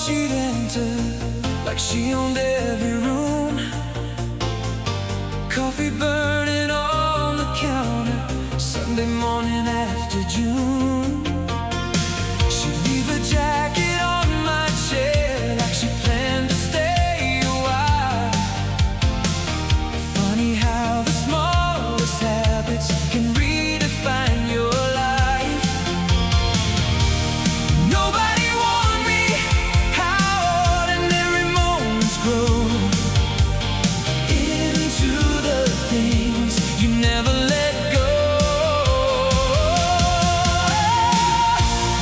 she'd enter like she owned every room. Coffee burning on the counter, Sunday morning after June. She'd leave a jacket on my chair like she planned to stay a while. Funny how the smallest habits can redefine your life. Nobody warned me how ordinary moments grow into the things you never let go.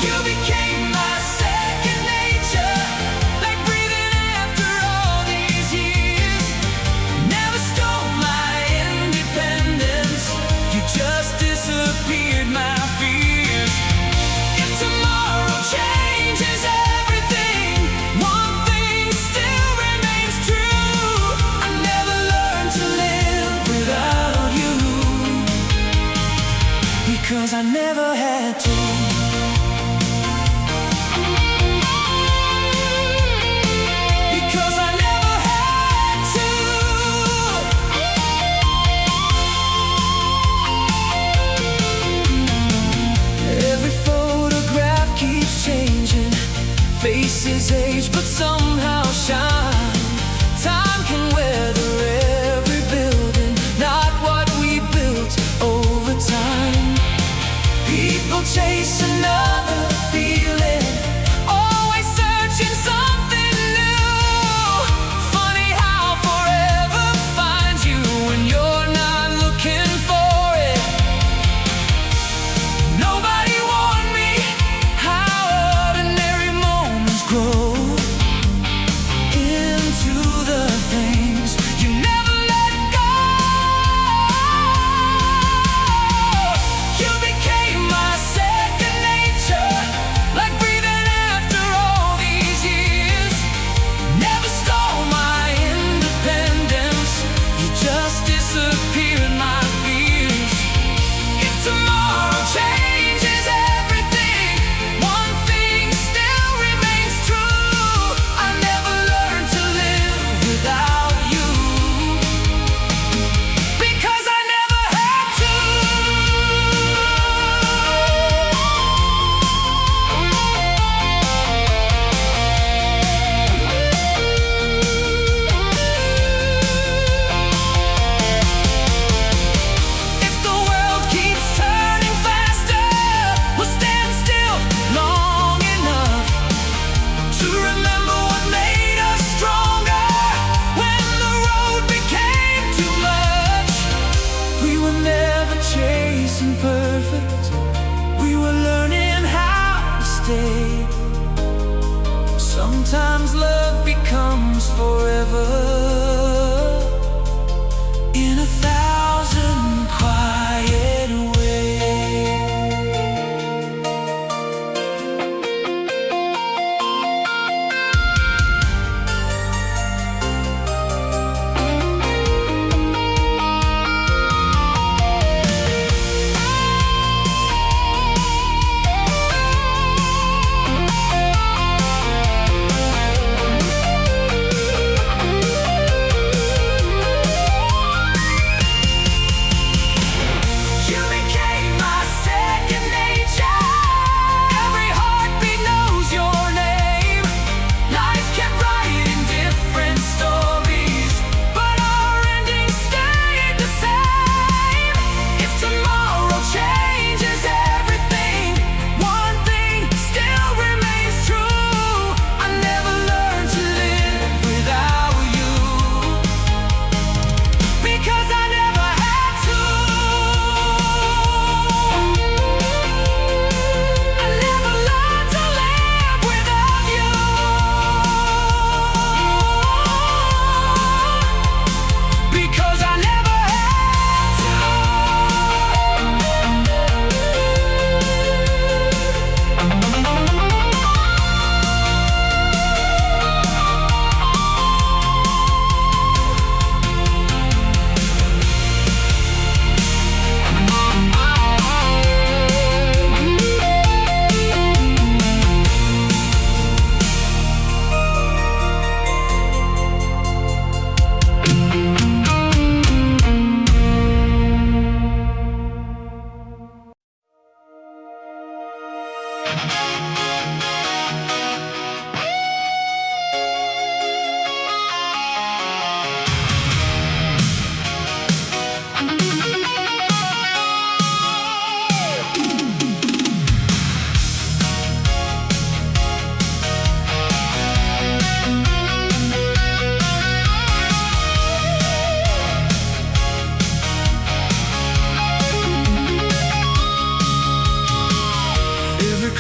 You became my second nature, like breathing after all these years. Never stole my independence, you just disappeared my fears. If tomorrow changes everything, one thing still remains true: I never learned to live without you, because I never had to. Because I never had to. Every photograph keeps changing, faces age but somehow shine. Time can weather every building, not what we built over time. People chase another feeling, always searching something new. Funny how forever finds you when you're not looking for it. Nobody warned me how ordinary moments grow into the things you never let go. You became my second nature, like breathing after all these years. Never stole my independence, you just disappeared my fears. If tomorrow changes everything, one thing still remains true: I never learned to live without you, because I never had to. If the world keeps turning faster, we'll stand still long enough to remember what made us stronger. When the road became too much, we were never chasing perfect, we were learning how to stay. Sometimes love becomes forever in a thousand quiet ways.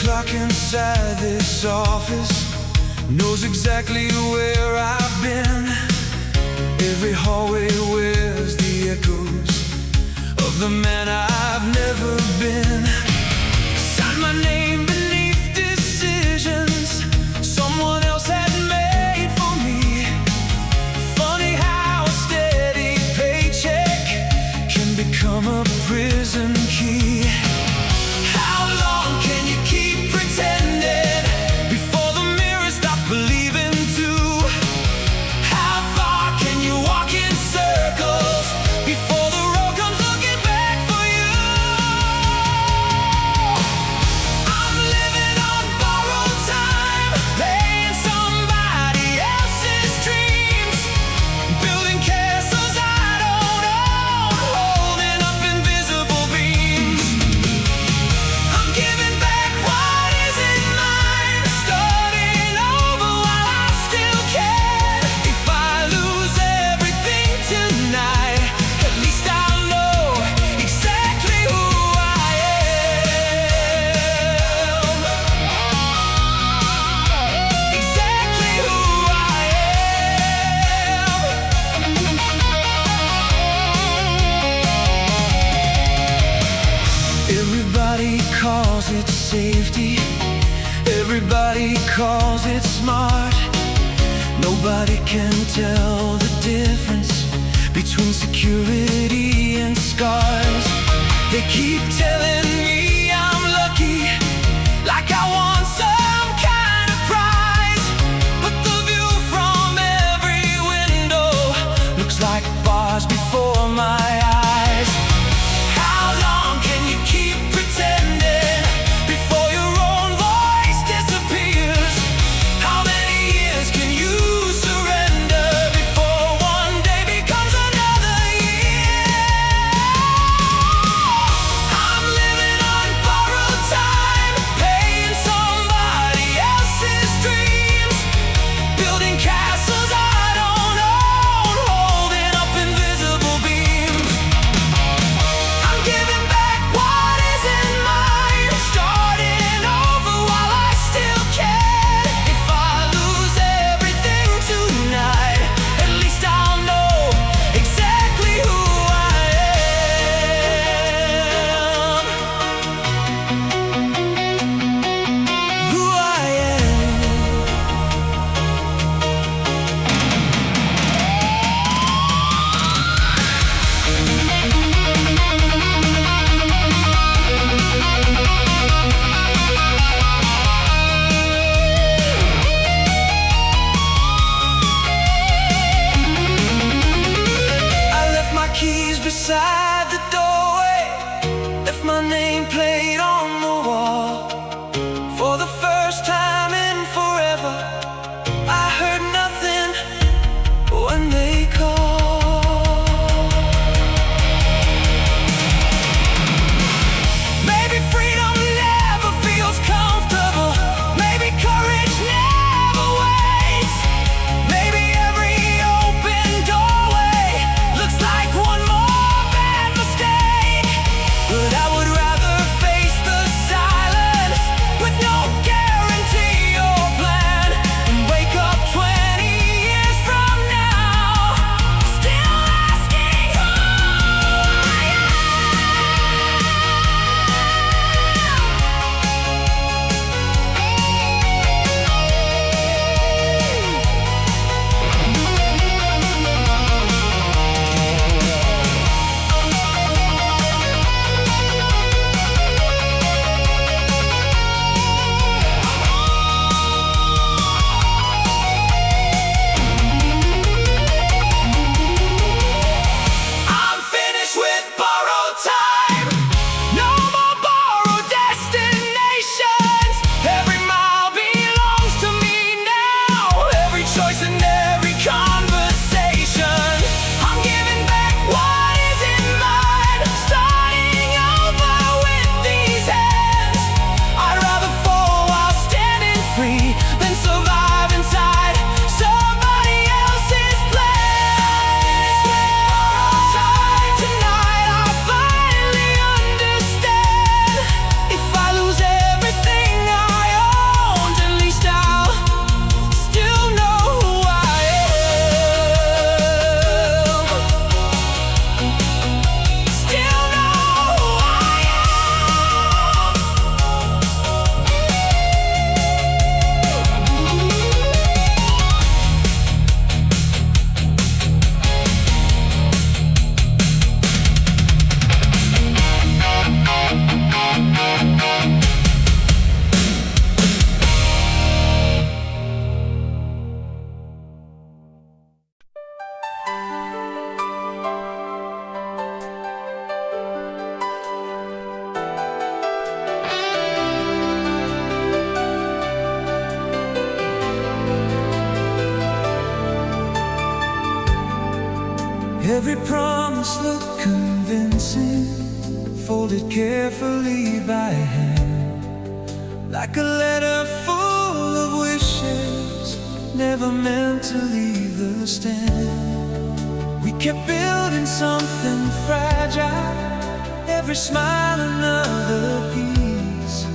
Clock inside this office knows exactly where I've been. Every hallway wears the echoes of the man I've never been. Sign my name beneath decisions someone else had made for me. Funny how a steady paycheck can become a prison key. How long can you keep pretending before the mirror stops believing too? How far can you walk in circles before the road comes looking back for you? I'm living on borrowed time, paying somebody else's dreams, building castles I don't own, holding up invisible beams. I'm giving back what isn't mine, starting over while I still can. If I lose everything tonight, at least I'll know exactly who I am. Exactly who I am. Everybody calls it safety, everybody calls it smart. Nobody can tell the difference between security and scars. They keep telling me I'm lucky, like I won some kind of prize. But the view from every window looks like bars before my eyes. How long can you keep pretending before your own voice disappears? How many years can you surrender before one day becomes another year? I'm living on Every promise looked convincing, folded carefully by hand, like a letter full of wishes, never meant to leave the stand. We kept building something fragile, every smile another piece,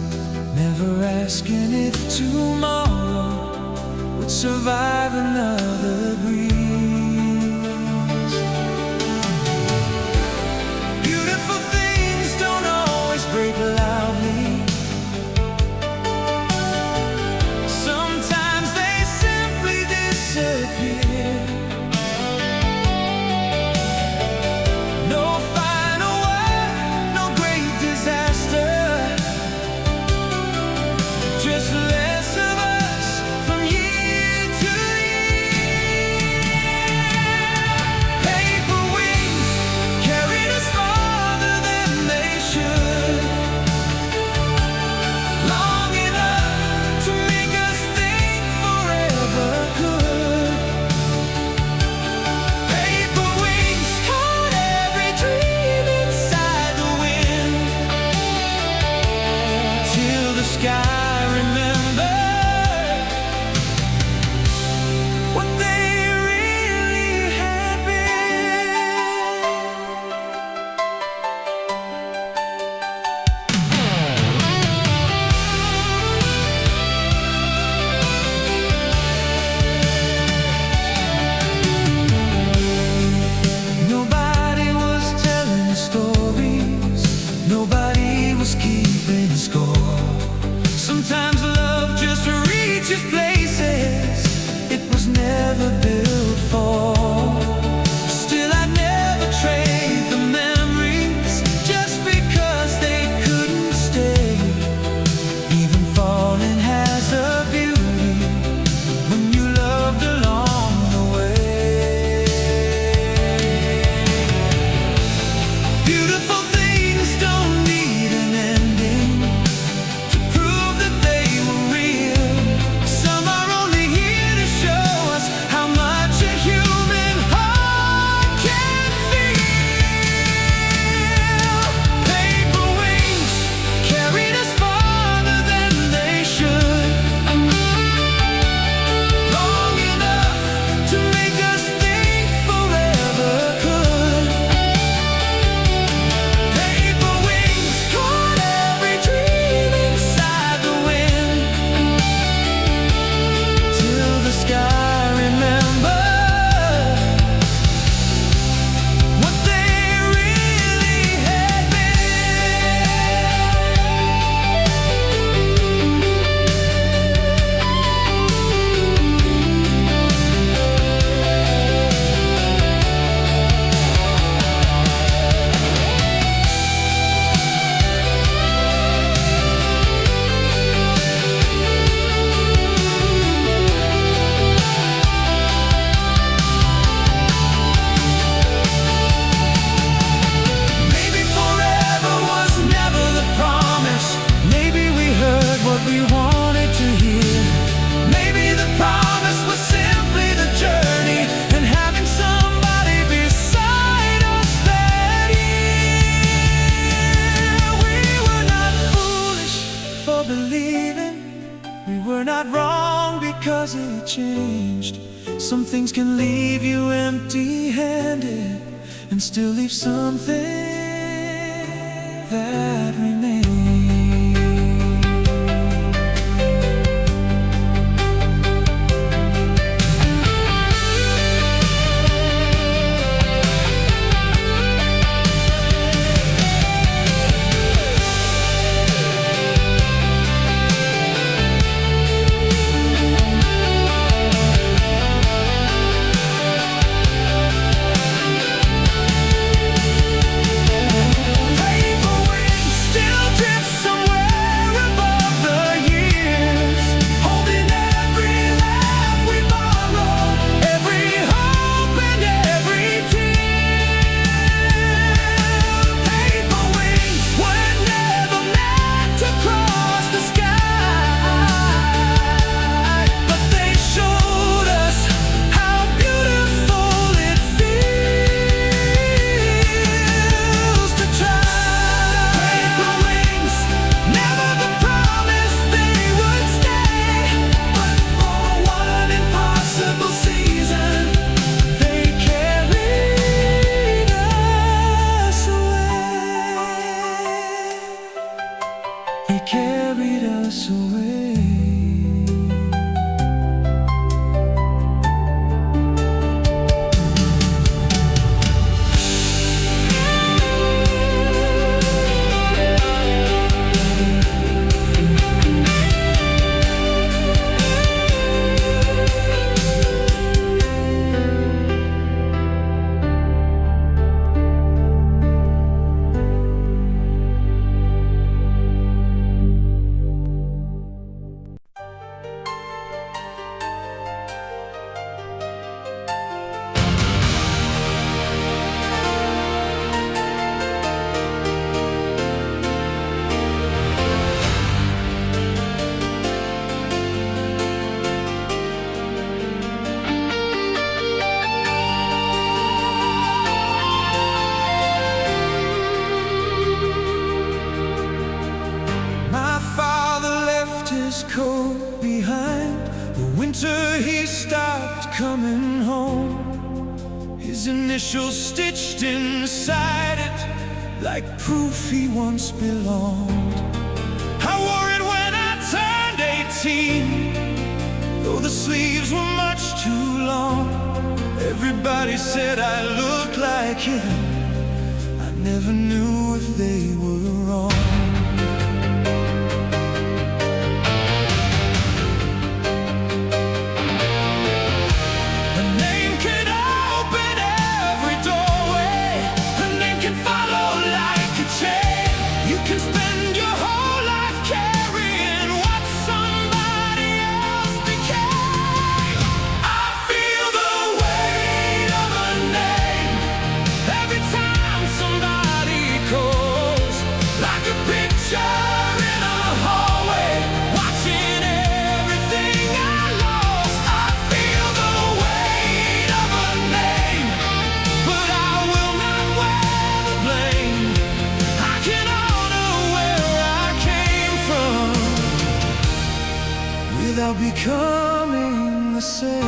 never asking if tomorrow would survive another breeze. Beautiful things don't always break loudly. Sometimes they simply disappear. No final word, no great disaster, just less of us from year to year. Paper wings carried us farther than they should, long enough to make us think forever could. Paper wings caught every dream inside the wind, till the sky remembered what they really had been. Nobody was telling stories, nobody was keeping score. Sometimes love just reaches places it was never built for. Still, I'd never trade the memories just because they couldn't stay. Even falling has a beauty when you loved along the way. Beautiful things don't need an ending to prove that they were real. Some are only here to show us how much a human heart can feel. Paper wings carried us farther than they should, long enough to make us think forever could. Paper wings caught every dream inside the wind, till the sky remembered what they really had Maybe forever was never the promise. Maybe we heard what we wanted to hear. Maybe the promise was simply the journey, and having somebody beside us that year. We were not foolish for believing, we were not wrong because it changed. Some things can leave you empty-handed and still leave something that remains. pass away. Coat behind the winter, he stopped coming home. His initials stitched inside it, like proof he once belonged. I wore it when I turned 18, though the sleeves were much too long. Everybody said I looked like him. I never knew if they were wrong. Without becoming the same.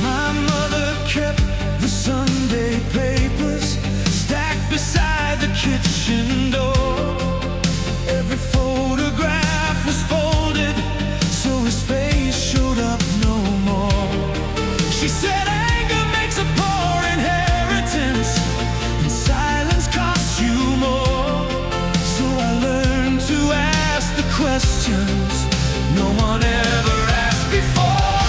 My mother kept the Sunday papers stacked beside the kitchen door. Every photograph was folded so his face showed up no more. She said anger makes a poor inheritance, and silence costs you more. So I learned to ask the questions no one ever asked before.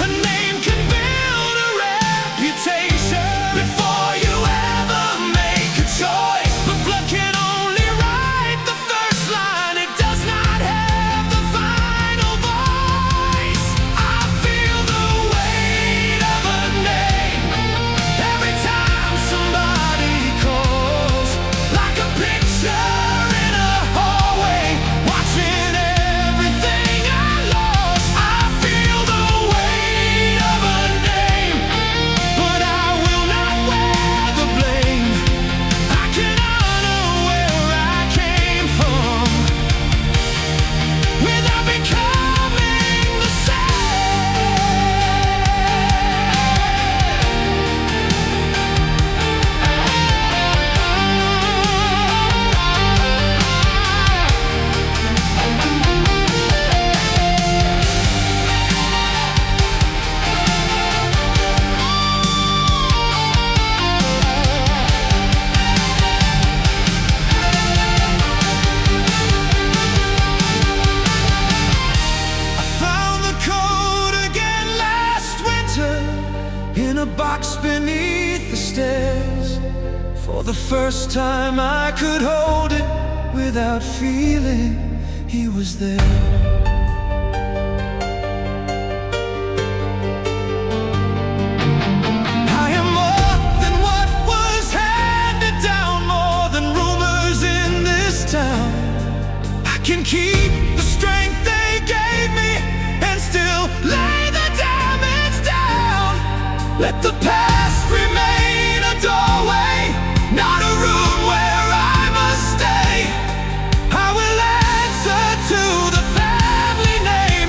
A name can build a reputation before you ever make a choice. But blood can only write the first line, it does not have the final voice. I feel the weight of a name every time somebody calls, like a picture in a hallway, watching everything I lost. I feel the weight of a name, but I will not wear the blame. I can honor where I came from without becoming the in a box beneath the stairs. For the first time I could hold it without feeling he was there. I am more than what was handed down, more than rumors in this town. I can keep the strength they gave me and still lay the damage down. Let the past remain a doorway, not a room where I must stay. I will answer to the family name.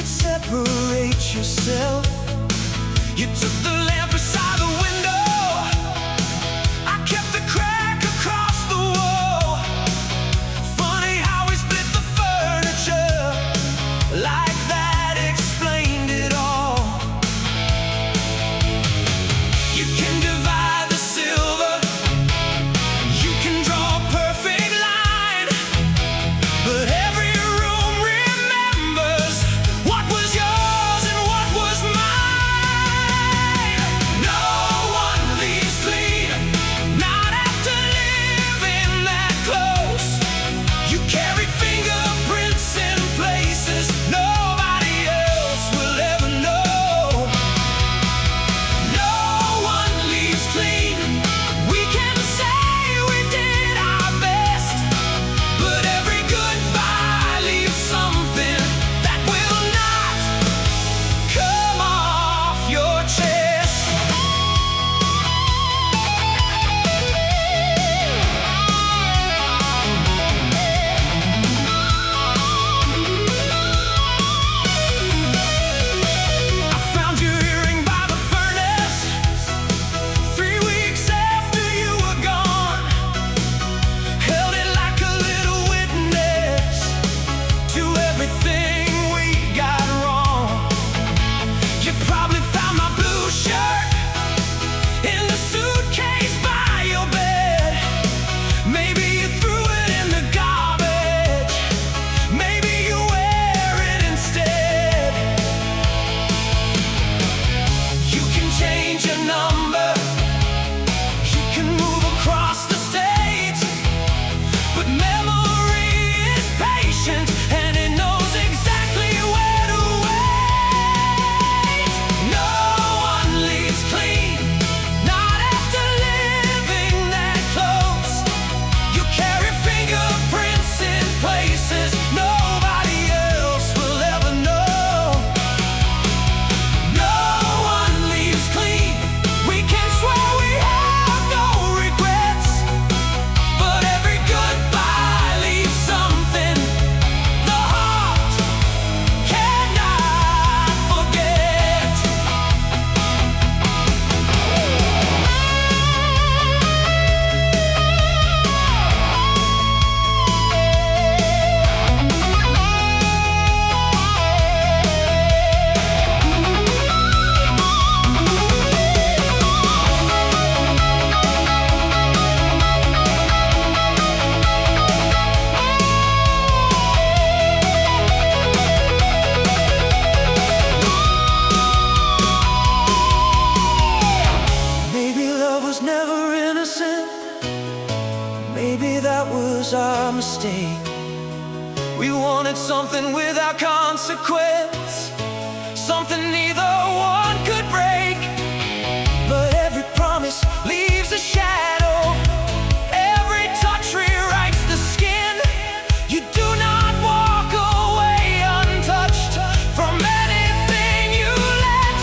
separate yourself. You took the lamp beside the window. I kept the crack across the wall. Funny how we split the furniture. Like that explained it all. You can divide the silver. You can draw a perfect line. But every room remembers what was yours and what was mine. No one leaves clean, not after living that close. You carry fingerprints in places nobody else will ever know. No one leaves clean. We can say we did our best, but every goodbye leaves something that will not come off your chest. I found your earring by the furnace 3 weeks after you were gone. Held it like a little witness to everything we got wrong. You probably found my blue shirt in the suitcase by your bed. Maybe you threw it in the garbage. Maybe you wear it instead. You can change your number. You can move across the states. But memory is patient and it knows exactly where to wait. No one leaves clean, not after living that close. You carry fingerprints in places nobody else will ever know. No one leaves clean. We can swear we have no regrets, but every goodbye leaves something the heart cannot forget. Maybe love was never innocent. Maybe that was our mistake. We wanted something without consequence, something neither one could break. But every promise leaves a shadow. Every touch rewrites the skin. You do not walk away untouched from anything you let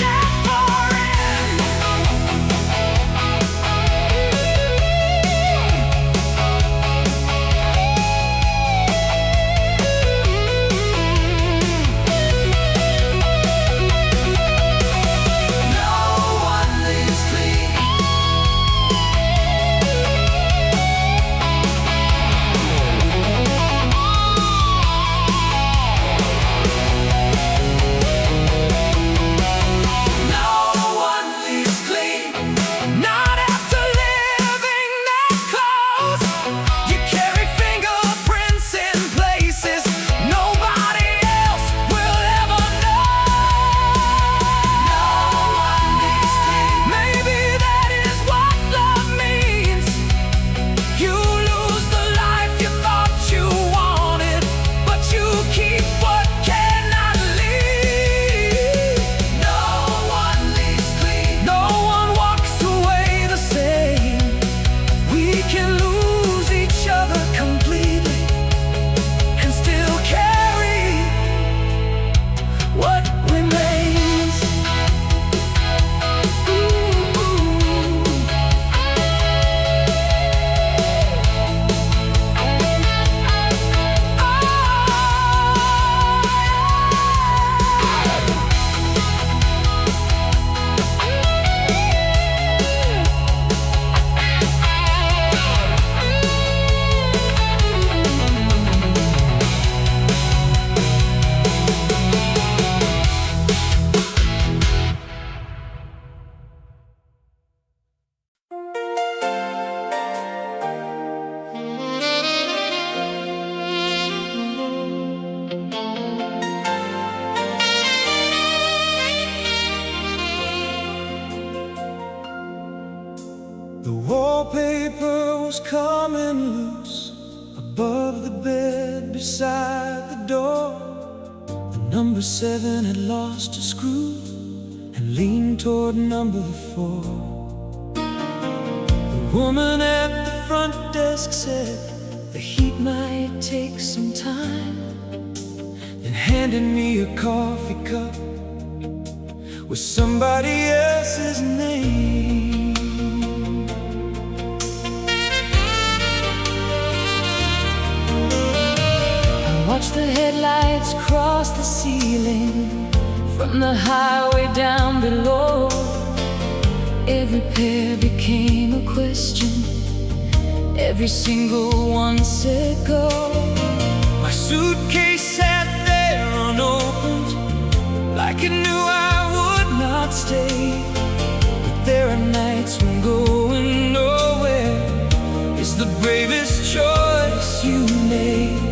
death pour in. coming loose above the bed beside the door. The number 7 had lost a screw and leaned toward number 4. The woman at the front desk said the heat might take some time, then handed me a coffee cup with somebody else's name. I watched the headlights cross the ceiling from the highway down below. Every pair became a question, every single one said go. My suitcase sat there unopened, like it knew I would not stay. But there are nights when going nowhere is the bravest choice you make.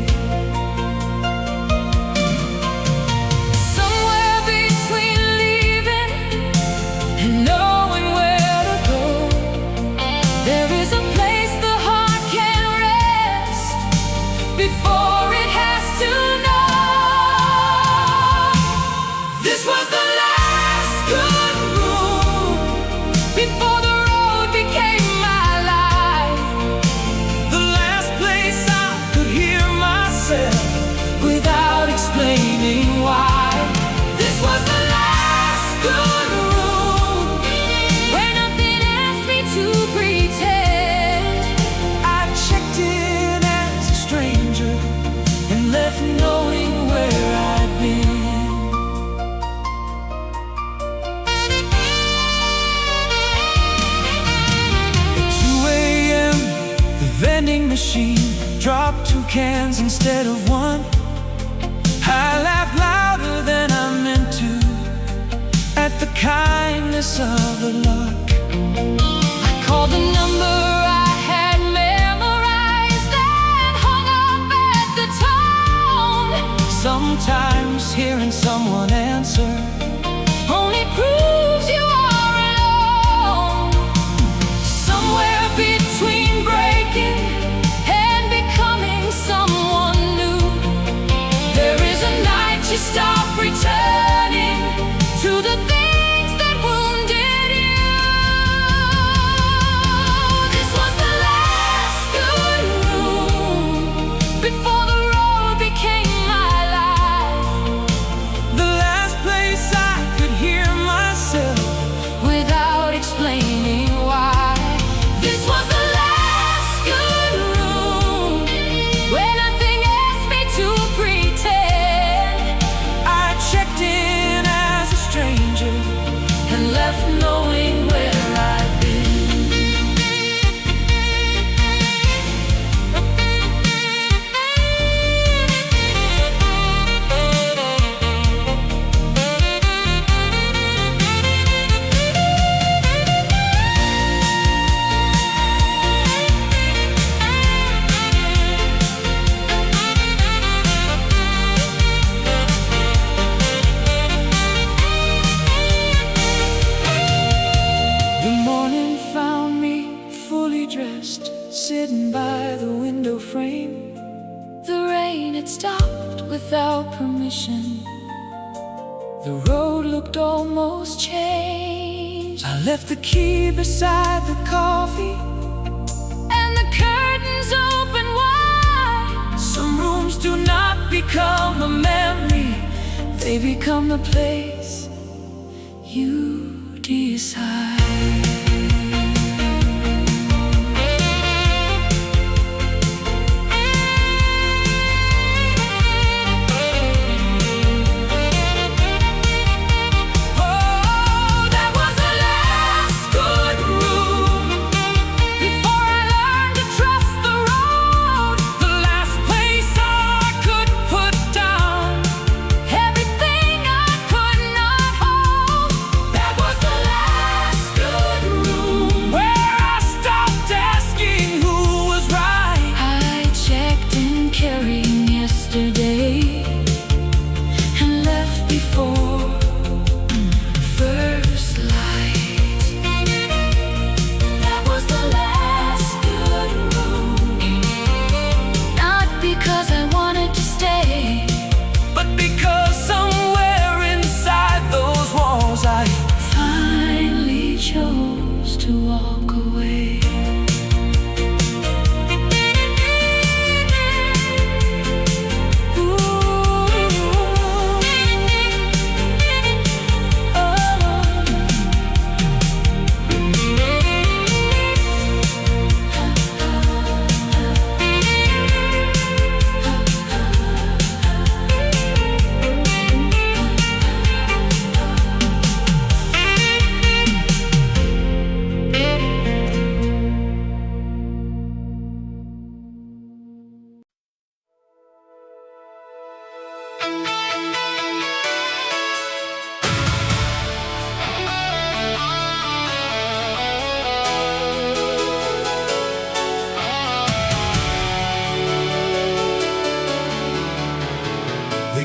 Somewhere between leaving and knowing where to go, there is a place the heart can rest before it has to know. This was the last good room before the road became my life. The last place I could hear myself without explaining why. This was the last good room where nothing asked me to pretend. I checked in as a stranger and left knowing where I'd been. At 2 a.m. the vending machine dropped 2 cans instead of 1. I laughed louder than I meant to at the kindness of the luck. I called the number I had memorized and hung up at the tone. Sometimes hearing someone answer only proves you are alone. Somewhere between breaking and becoming someone new, there is a night you stop returning to the things that wounded you. This was the last good room before the road became my life. The last place I could hear myself without explaining why. This was the last good room where nothing asked me to pretend. I checked in as a stranger and left knowing where I'd been. The morning found me fully dressed, sitting by the window frame. The rain had stopped without permission. The road looked almost changed. I left the key beside the coffee and the curtains open wide. Some rooms do not become a memory, they become the place you decide. Oh, that was the last good room before I learned to trust the road. The last place I could put down everything I could not hold. That was the last good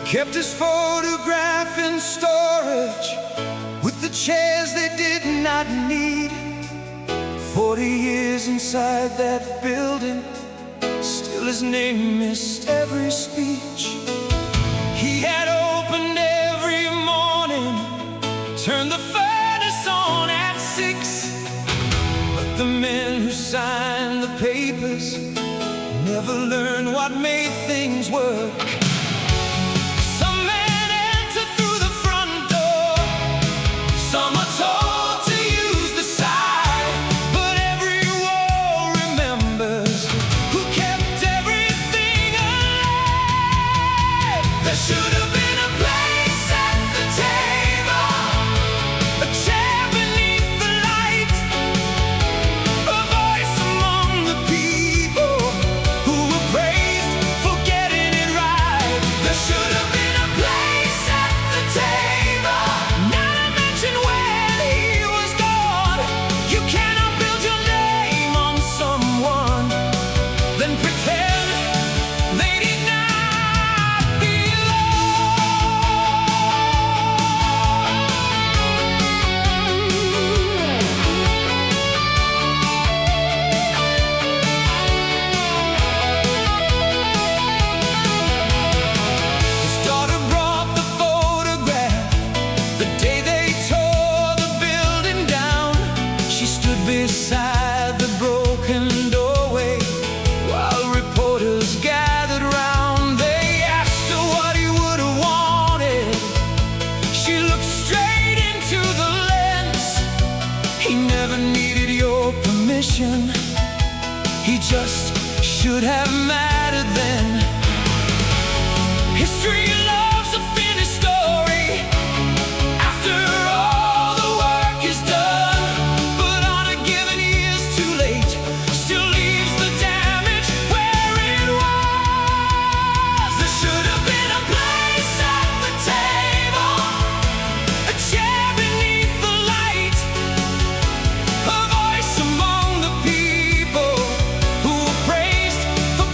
kept his photograph in storage with the chairs they did not need. 40 years inside that building, still his name missed every speech. He had opened every morning, turned the furnace on at 6. But the men who signed the papers never learned what made things work. Some men enter through the front door, some are told to use the side, but every wall remembers who kept everything alive. There should have been a place at the table, a chair beneath the light, a voice among the people who were praised for getting it right. There should have been a place at the table, not to mention when he was gone. You cannot build your name on someone, then pretend they did not belong. His daughter brought the photograph the day they tore the building down. She stood beside the broken doorway while reporters gathered round. They asked her what he would have wanted. She looked straight into the lens. He never needed your permission, he just should have mattered then. History loves a finished story after all the work is done, but on a given year's too late still leaves the damage where it was. There should have been a place at the table, a chair beneath the light, a voice among the people who were praised for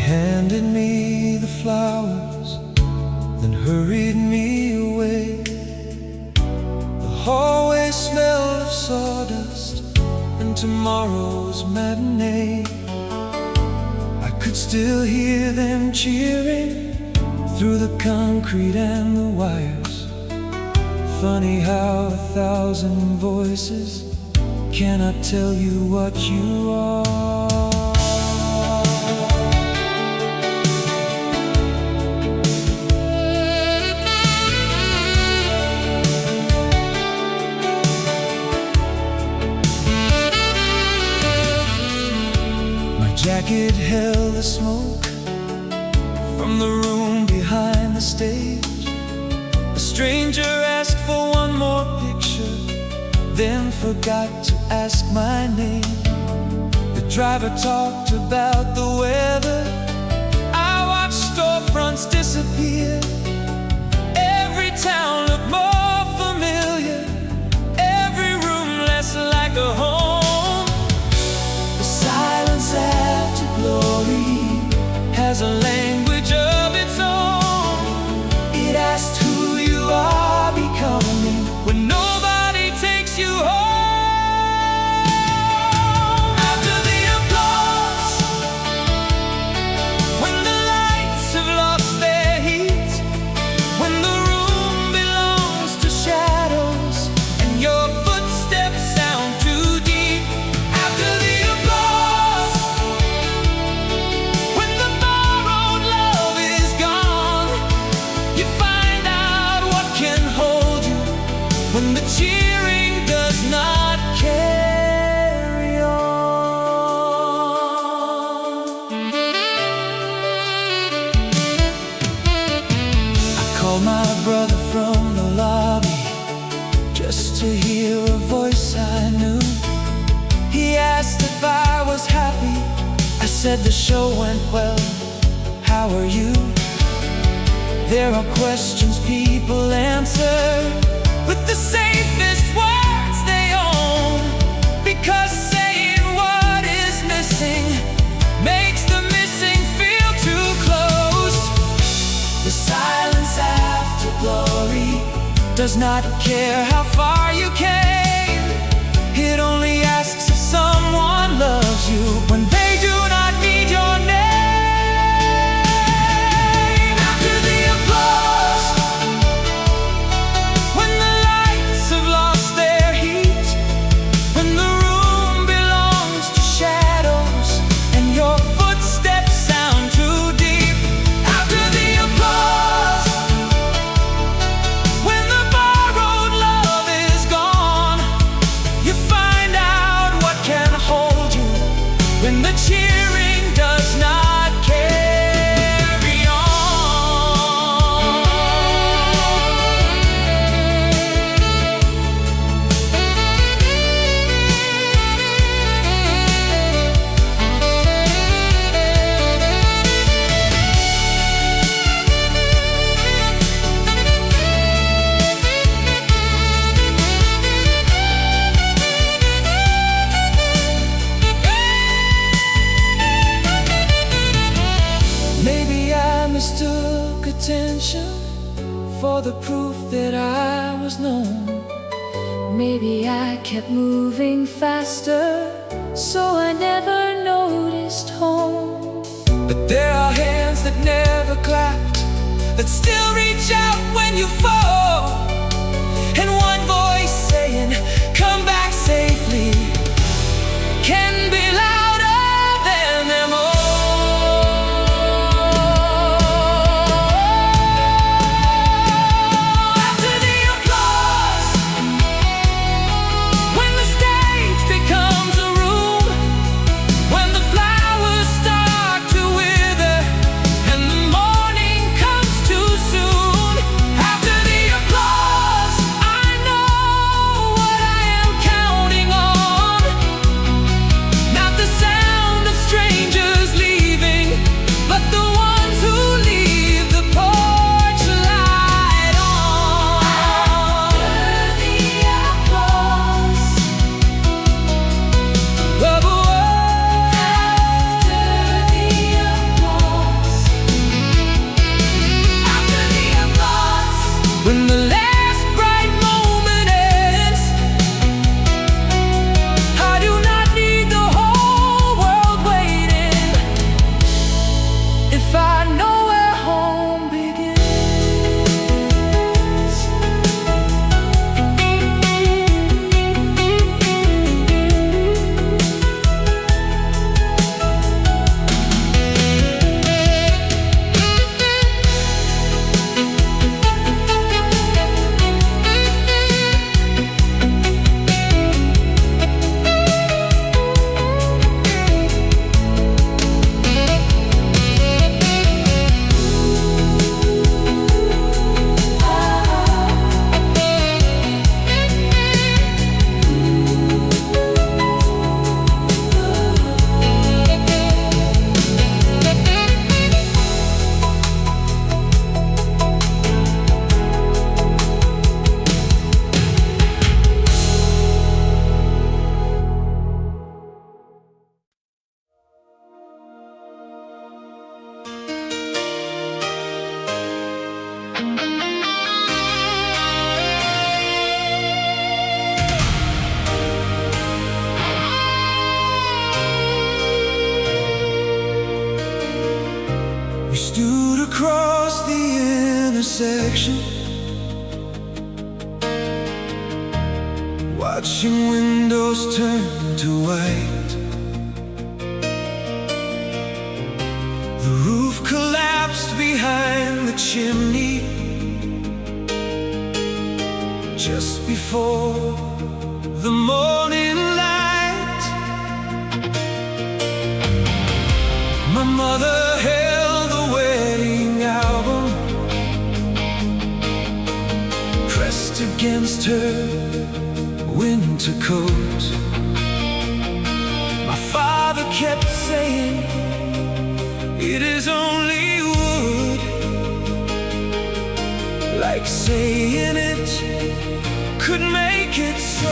handed me the flowers, then hurried me away. The hallway smelled of sawdust and tomorrow's matinee. I could still hear them cheering through the concrete and the wires. Funny how 1,000 voices cannot tell you what you are. Jacket held the smoke from the room behind the stage. A stranger asked for one more picture, then forgot to ask my name. The driver talked about the weather. I watched storefronts disappear. Every town looked more familiar, every room less like a home. The silence after glory has a language of its own. It asks who you are becoming when nobody takes you home. After the applause, when the lights have lost their heat, when the room belongs to shadows and your footsteps sound too deep. After the applause, when the borrowed love is gone, you find out what can hold you when the cheering does not carry on. I called my brother from the lobby just to hear a voice I knew. He asked if I was happy. I said the show went well. How are you? There are questions people answer with the safest words they own, because saying what is missing makes the missing feel too close. The silence after glory does not care how far you came. It only asks if someone loves you when they do not need your name. After the applause, when the lights have lost their heat, when the room belongs to shadows and your footsteps sound too deep. After the applause, when the borrowed love is gone, you find out what can hold you when the cheering does not carry on. Maybe I mistook attention for the proof that I was known. Maybe I kept moving faster, so I never noticed home. But there are hands that never clapped, that still reach out when you fall, and one voice saying, "Come back safely," can be louder than them all. After the applause, when the stage becomes a room, when the flowers start to wither and the morning comes too soon. After the applause, across the intersection, watching windows turn to white. The roof collapsed behind the chimney just before the morning light. My mother held the wedding album pressed against her winter coat. My father kept saying, "It is only wood," like saying it could make it so.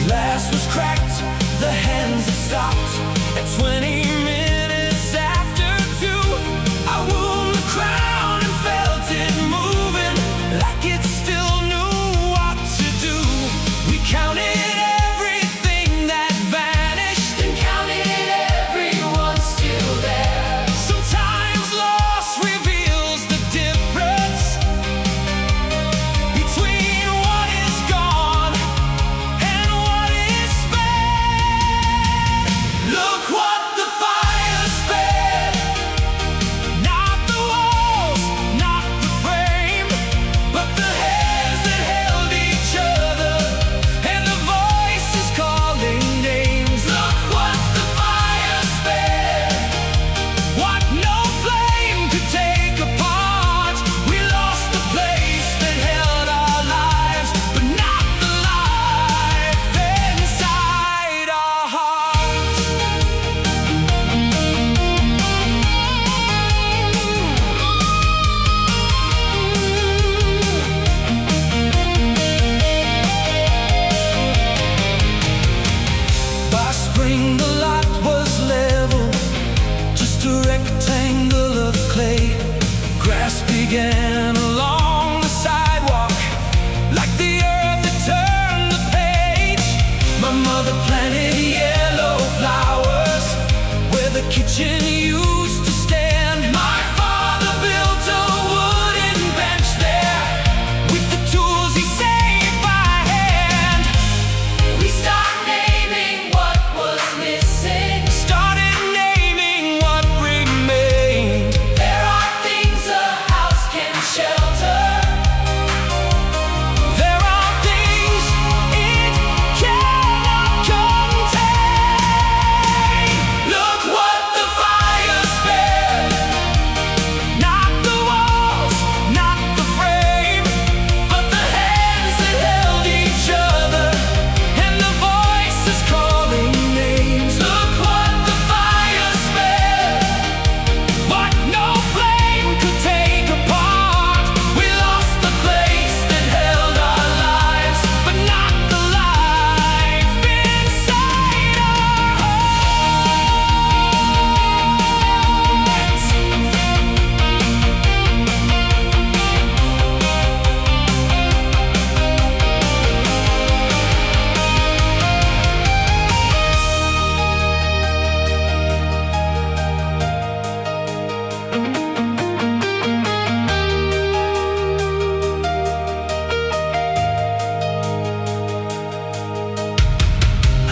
Glass was cracked, the hands had stopped. At 20 minutes after 2, I wore the crown and felt it moving, like it still knew what to do. We counted everything that vanished and counted everyone still there. Sometimes loss reveals the difference between what is gone. Look what the fire spared. Not the walls, not the frame, but the hands that held each other, and the voices calling names. Look what the fire spared. What no flame could take apart. We lost the place that held our lives, but not the life inside our hearts. By spring the lot was level, just a rectangle of clay. Grass began along the sidewalk, like the earth had turned the page. My mother planted yellow flowers where the kitchen used to stand. My father built a wooden bench there with the tools he saved by hand. We started naming what was missing, started naming what remained. There are things a house can shelter. There are things it cannot contain. Look what the fire spared. Not the walls, not the frame, but the hands that held each other, and the voices calling names. Look what the fire spared. What no flame could take apart. We lost the place that held our lives, but not the life inside our hearts.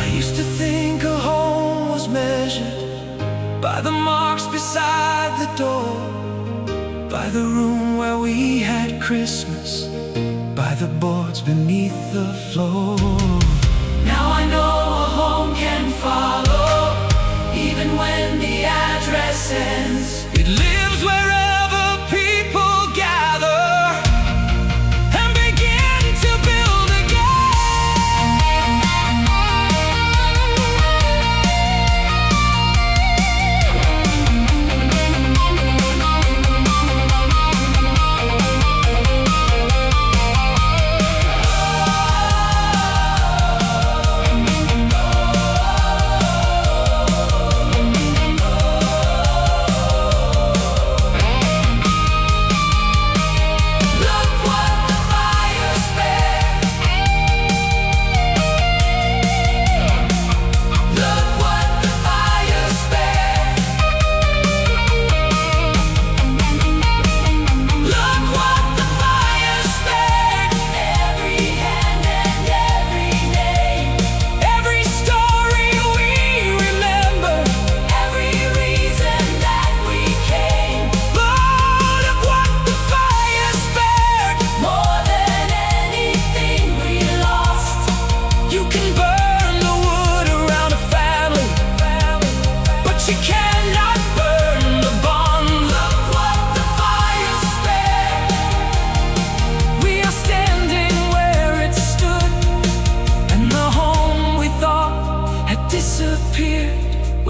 I used to think a home was measured by the marks beside the door, by the room where we had Christmas, by the boards beneath the floor. Now I know a home can follow, even when the address ends. It lives wherever people gather and begin to build again.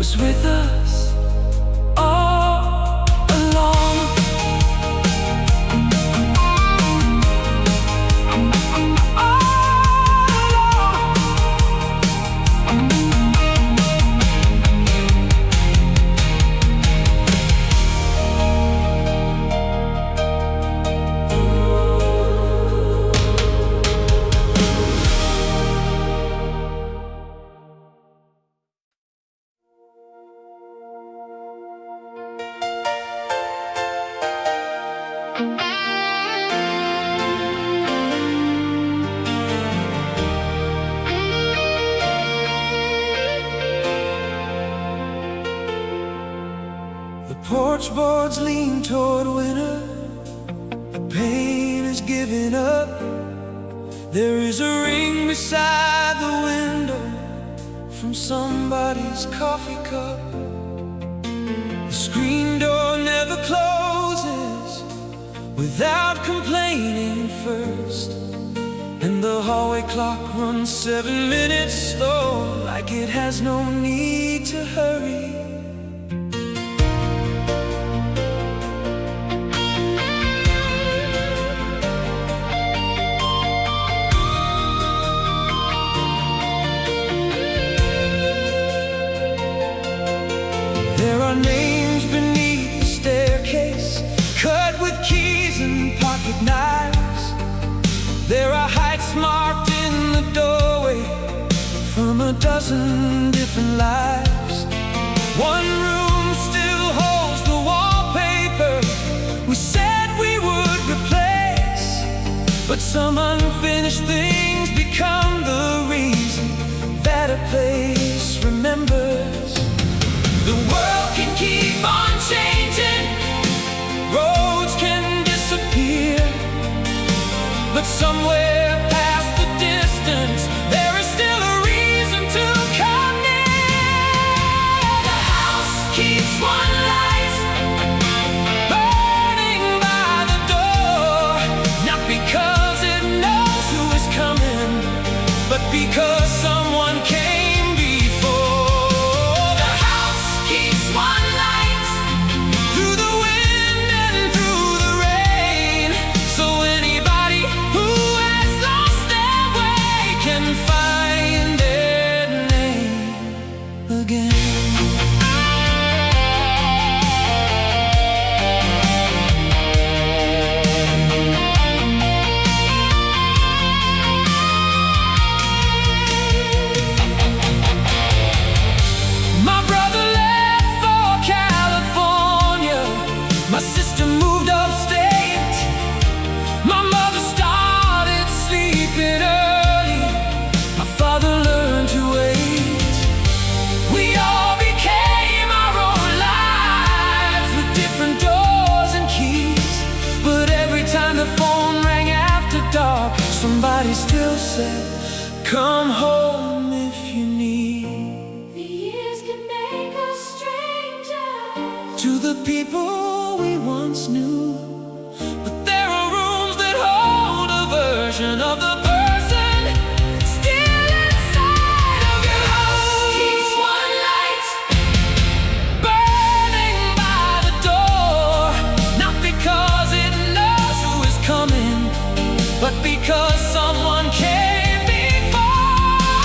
was with us all along. The porch boards lean toward winter. The pain is giving up. There is a ring beside the window from somebody's coffee cup. The screen door never closes without complaining first, and the hallway clock runs 7 minutes slow, like it has no need to hurry. There are names beneath the staircase, cut with keys and pocket knives. There are heights marked in the doorway from a dozen different lives. One room still holds the wallpaper we said we would replace, but some unfinished things become the reason that a place remembers. The world can keep on changing, roads can disappear, but somewhere past the distance, there is still a reason to come near. The house keeps one light burning by the door, not because it knows who is coming, but because someone came before. The house keeps one light through the wind and through the rain, so anybody who has lost their way can find their name again. My brother left for California, my sister moved upstate, my mother started sleeping early, my father learned to wait. We all became our own lives with different doors and keys, but every time the phone rang after dark, somebody still said, come home if you need. The years can make us strangers To the people we once knew, but there are rooms that hold a version of the person still inside of you. The house keeps one light burning by the door, not because it knows who is coming, but because someone came before.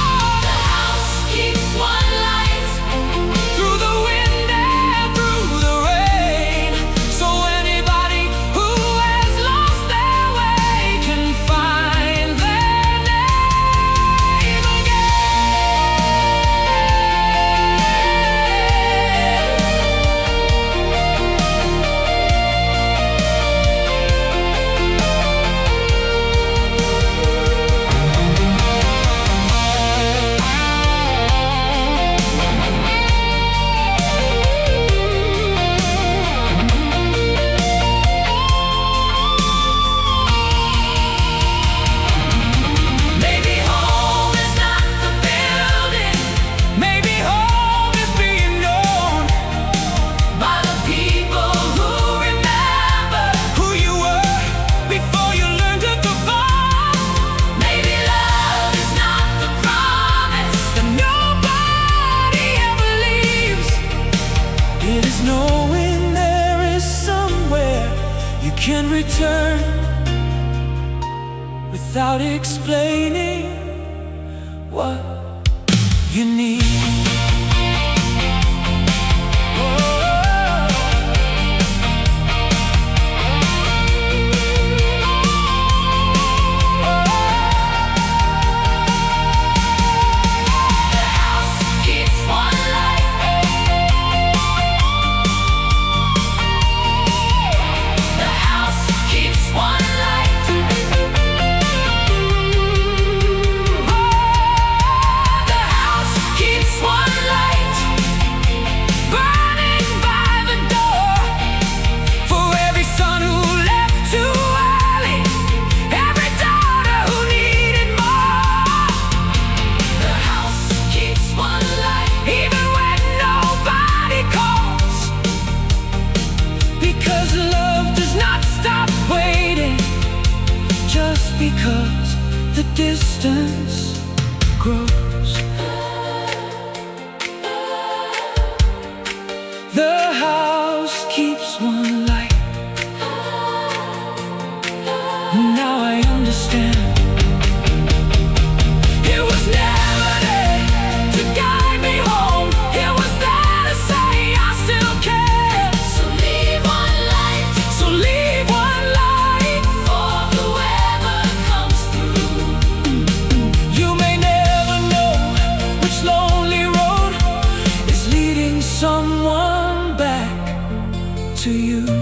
can return without explaining what you need. Because the distance grows, the house keeps one light. Now I understand. It was never there to guide me home. It was there to say I still care. So leave one light. So leave one light for whoever comes through. You may never know which lonely road is leading someone back to you.